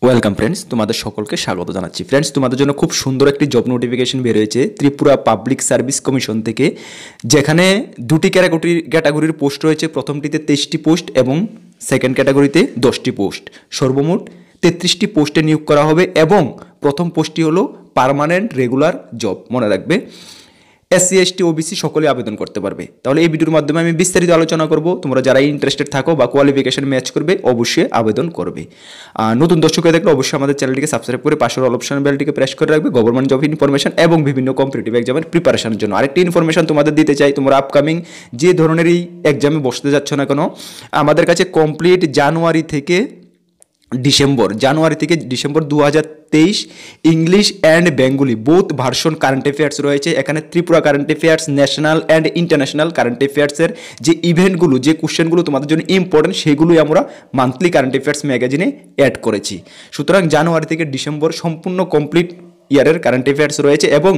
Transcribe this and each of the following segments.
Welcome friends, তোমাদের সকলকে স্বাগত জানাচ্ছি। ফ্রেন্ডস, তোমাদের জন্য খুব সুন্দর একটি জব নোটিফিকেশন বের হয়েছে ত্রিপুরা পাবলিক সার্ভিস কমিশন থেকে, যেখানে দুটি ক্যাটাগরির পোস্ট রয়েছে। প্রথমটিতে 23টি পোস্ট এবং সেকেন্ড ক্যাটাগরিতে 10টি পোস্ট, সর্বমোট 33টি পোস্টে নিয়োগ করা হবে। এবং প্রথম পোস্টটি হলো পার্মানেন্ট রেগুলার জব। মনে রাখবে, SC ST OBC সকলে আবেদন করতে পারবে। তাহলে এই ভিডিওর মাধ্যমে আমি বিস্তারিত আলোচনা করব। তোমরা যারা ইন্টারেস্টেড থাকো বা কোয়ালিফিকেশন ম্যাচ করবে অবশ্যই আবেদন করবে। নতুন দর্শক হয়ে থাকলে অবশ্যই আমাদের চ্যানেলটিকে সাবস্ক্রাইব করে পাশের অল অপশন বেলটিকে প্রেস করে রাখবে গভর্নমেন্ট জব ইনফরমেশন এবং বিভিন্ন কম্পিটিটিভ এক্সামের প্রিপারেশনের জন্য। আরেকটি ইনফরমেশন তোমাদের দিতে চাই, তোমরা আপকামিং যে ধরনেরই এক্সামে বসতে যাচ্ছ না কেন, আমাদের কাছে কমপ্লিট জানুয়ারি থেকে December 2023 English and Bengali both version current affairs রয়েছে। এখানে Tripura current affairs, national and international current অ্যাফেয়ার্সের যে ইভেন্টগুলো, যে কোশ্চেনগুলো তোমাদের জন্য ইম্পর্টেন্ট, সেগুলোই আমরা মান্থলি কারেন্ট অ্যাফেয়ার্স ম্যাগাজিনে অ্যাড করেছি। সুতরাং জানুয়ারি থেকে ডিসেম্বর সম্পূর্ণ কমপ্লিট ইয়ারের কারেন্ট অ্যাফেয়ার্স রয়েছে এবং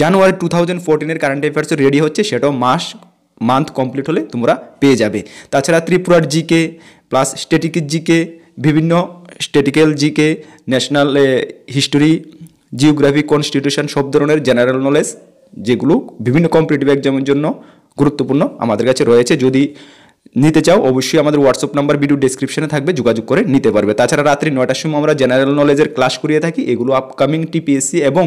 জানুয়ারি 2014 কারেন্ট অ্যাফেয়ার্স রেডি হচ্ছে, সেটাও মান্থ কমপ্লিট হলে তোমরা পেয়ে যাবে। তাছাড়া ত্রিপুরার জিকে প্লাস স্ট্যাটিকের জিকে, বিভিন্ন স্ট্যাটিক্যাল GK, national history, geography, constitution, সব ধরনের জেনারেল নলেজ যেগুলো বিভিন্ন কম্পিটিটিভ এক্সামের জন্য গুরুত্বপূর্ণ আমাদের কাছে রয়েছে। যদি নিতে চাও অবশ্যই আমাদের হোয়াটসঅ্যাপ নাম্বার ভিডিও ডেসক্রিপশনে থাকবে, যোগাযোগ করে নিতে পারবে। তাছাড়া রাত্রি 9টার সময় আমরা জেনারেল নলেজের ক্লাস করিয়ে থাকি। এগুলো আপকামিং TPSC এবং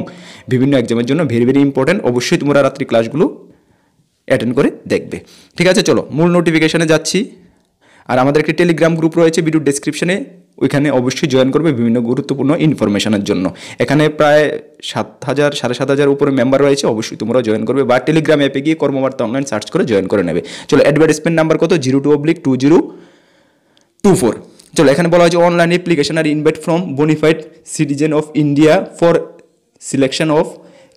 বিভিন্ন এক্সামের জন্য ভেরি ভেরি ইম্পর্টেন্ট। অবশ্যই তোমরা রাত্রি ক্লাসগুলো অ্যাটেন্ড করে দেখবে। ঠিক আছে, চলো মূল নোটিফিকেশনে যাচ্ছি। আর আমাদের একটি টেলিগ্রাম গ্রুপ রয়েছে ভিডিও ডেসক্রিপশনে, ওইখানে অবশ্যই জয়েন করবে বিভিন্ন গুরুত্বপূর্ণ ইনফরমেশনের জন্য। এখানে প্রায় 7,000 উপরে মেম্বার রয়েছে, অবশ্যই তোমরা জয়েন করবে বা টেলিগ্রাম অ্যাপে গিয়ে কর্মবার্তা অনলাইন সার্চ করে জয়েন করে নেবে। চলো, অ্যাডভার্টাইজমেন্ট নাম্বার কত? 02/2024। চলো, এখানে বলা হয়েছে অনলাইন অ্যাপ্লিকেশন আর invite from bona fide citizen of India for selection of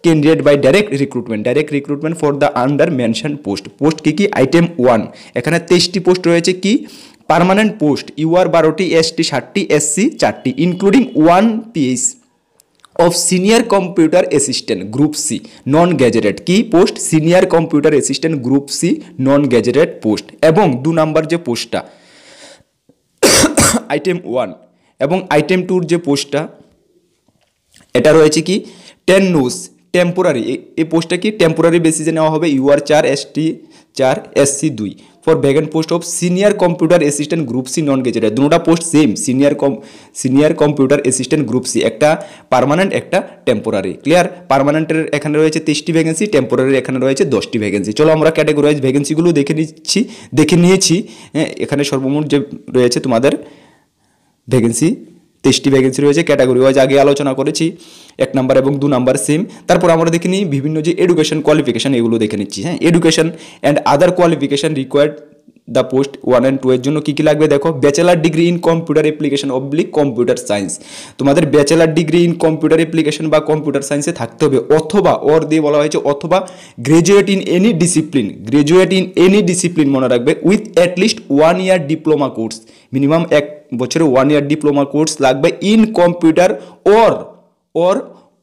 candidate by direct recruitment for the under mention post কি আইটেম 1। এখানে 23টি পোস্ট রয়েছে। কি পার্মানেন্ট পোস্ট? UR 12টি, ST 60টি, SC 4টি, including 1 PH of senior computer assistant group C non gazetted. কি পোস্ট? Senior computer assistant group C non gazetted post. এবং 2 নাম্বার যে পোস্টটা আইটেম 1 এবং আইটেম 2 যে পোস্টটা, এটা রয়েছে কি 10 নোস টেম্পোরারি। এই পোস্টটা কি টেম্পোরারি বেসিসে নেওয়া হবে। UR 4, ST 4, SC 2 for vacant post of senior computer assistant group C non gazetted. দুটোটা post same, senior computer assistant group C, একটা পার্মানেন্ট একটা টেম্পোরারি। ক্লিয়ার? পার্মানেন্টের এখানে রয়েছে 23টি ভ্যাকেন্সি, টেম্পোরারির এখানে রয়েছে 10টি ভ্যাকেন্সি। চলো আমরা ক্যাটাগরাইজ ভ্যাকেন্সিগুলো দেখে নিয়েছি। হ্যাঁ, এখানে সর্বমোট যে রয়েছে তোমাদের ভ্যাকেন্সি 23টি ভ্যাকেন্সি রয়েছে। ক্যাটাগরি ওয়াইজ আগে আলোচনা করেছি, 1 নাম্বার এবং 2 নাম্বার সেম। তারপর আমরা দেখে নিই বিভিন্ন যে এডুকেশন কোয়ালিফিকেশান, এগুলো দেখে নিচ্ছি। হ্যাঁ, education and other qualification required the post 1 and 2 এর জন্য কী কী লাগবে দেখো। Bachelor degree in computer application / computer science. তোমাদের bachelor degree in computer application বা কম্পিউটার সায়েন্সে থাকতে হবে, অথবা ওর দিয়ে বলা হয়েছে অথবা গ্রাজুয়েট ইন এনি ডিসিপ্লিন, মনে রাখবে, with at least 1 year diploma course. Minimum 1 বছরে 1 year ডিপ্লোমা কোর্স লাগবে in computer or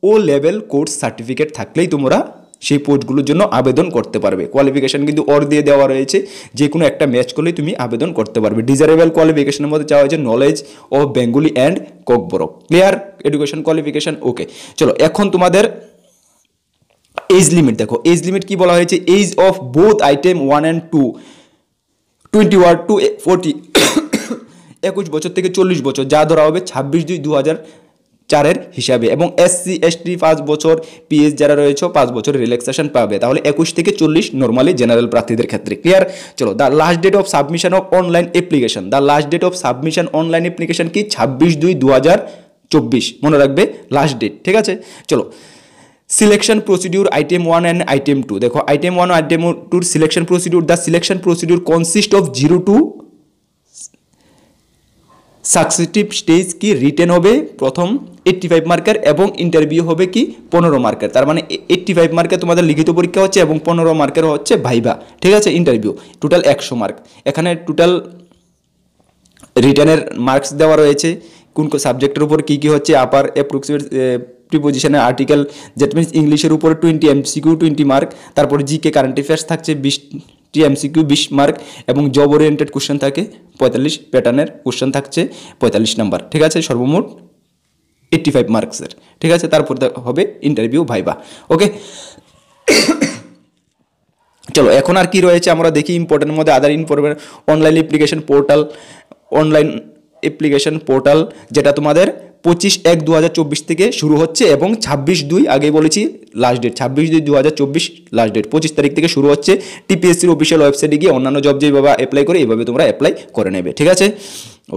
O level course certificate থাকলেই তোমরা সেই পোস্টগুলোর জন্য আবেদন করতে পারবে। কোয়ালিফিকেশান কিন্তু ওর দিয়ে দেওয়া রয়েছে, যে কোনো একটা ম্যাচ করলেই তুমি আবেদন করতে পারবে। ডিজারেবল কোয়ালিফিকেশনের মধ্যে চাওয়া হয়েছে knowledge of Bengali and Kokborok. Clear? Education qualification okay. চলো, এখন তোমাদের এজ লিমিট দেখো। এজ লিমিট কি বলা হয়েছে? Age of both item 1 and 2 21 to 40 21 বছর থেকে 40 বছর, যা ধরা হবে 26/2/2004 হিসাবে। এবং SC ST 5 বছর, PH যারা রয়েছে 5 বছর রিল্যাক্সেশন পাবে। তাহলে 21 থেকে 40 নর্মালি জেনারেল প্রার্থীদের ক্ষেত্রে। ক্লিয়ার? চলো, the last date of submission of online application. Online application কি 26/2/2024, মনে রাখবে লাস্ট ডেট। ঠিক আছে, চলো। Selection procedure item 1 and item 2 দেখো। আইটেম 1 ও item 2 selection procedure. The selection procedure consist of 0 to successive stage. কি রিটেন হবে প্রথম 85 মার্কের এবং ইন্টারভিউ হবে কি 15 মার্কের। তার মানে 85 মার্কের তোমাদের লিখিত পরীক্ষা হচ্ছে এবং 15 মার্কের হচ্ছে ভাইবা। ঠিক আছে, ইন্টারভিউ। Total 100 mark. এখানে টোটাল রিটেনের মার্কস দেওয়া রয়েছে, কোন কোন সাবজেক্টের উপর কী কী হচ্ছে। আপার অ্যাপ্রক্সিমেট প্রিপোজিশনের আর্টিকেল, দ্যাট মিনস ইংলিশের উপরে 20 MCQ 20 মার্ক। তারপরে জিকে কারেন্ট অ্যাফেয়ার্স থাকছে 20টি MCQ 20 মার্ক এবং জব ওরিয়েন্টেড কোশ্চেন থাকে 45, প্যাটার্নের কোশ্চেন থাকছে 45 নাম্বার। ঠিক আছে, সর্বমোট 85 মার্কসের, ঠিক আছে। তারপর হবে ইন্টারভিউ ভাইবা। ওকে, চলো এখন আর কি রয়েছে আমরা দেখি ইম্পর্টেন্টের মধ্যে। আদার ইম্পর্টেন্ট অনলাইন অ্যাপ্লিকেশন পোর্টাল যেটা তোমাদের 25/1/2024 থেকে শুরু হচ্ছে এবং 26/2 আগেই বলেছি লাস্ট ডেট, 26/2/2024 লাস্ট ডেট, 25 তারিখ থেকে শুরু হচ্ছে। টিপিএসসির অফিসিয়াল ওয়েবসাইটে গিয়ে অন্যান্য জব যেভাবে অ্যাপ্লাই করে এইভাবে তোমরা অ্যাপ্লাই করে নেবে, ঠিক আছে।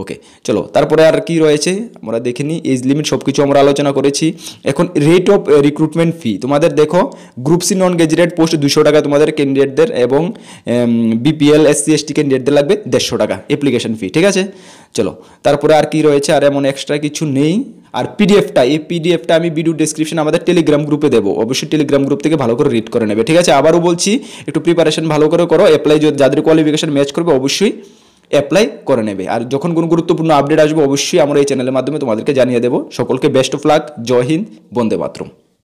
ওকে, চলো তারপরে আর কি রয়েছে আমরা দেখে নিই। এজ লিমিট সব কিছু আমরা আলোচনা করেছি। এখন রেট অফ রিক্রুটমেন্ট ফি তোমাদের দেখো, group C non graduate post 200 টাকা তোমাদের ক্যান্ডিডেটদের, এবং বিপিএল SC ST ক্যান্ডিডেটদের লাগবে 150 টাকা অ্যাপ্লিকেশন ফি, ঠিক আছে। চলো তারপরে আর কি রয়েছে, আর এমন এক্সট্রা কিছু নেই। আর এই পিডিএফটা আমি ভিডিও ডেসক্রিপশন আমাদের টেলিগ্রাম গ্রুপে দেবো, অবশ্যই টেলিগ্রাম গ্রুপ থেকে ভালো করে রিড করে নেবে, ঠিক আছে। আবারও বলছি একটু প্রিপারেশন ভালো করে করো, অ্যাপ্লাই যাদের কোয়ালিফিকেশন ম্যাচ করবে অবশ্যই অ্যাপ্লাই করে নেবে। আর যখন কোনো গুরুত্বপূর্ণ আপডেট আসবে অবশ্যই আমরা এই চ্যানেলের মাধ্যমে তোমাদেরকে জানিয়ে দেবো। সকলকে বেস্ট অফ লাক, জয় হিন্দ, বন্দে মাতরম।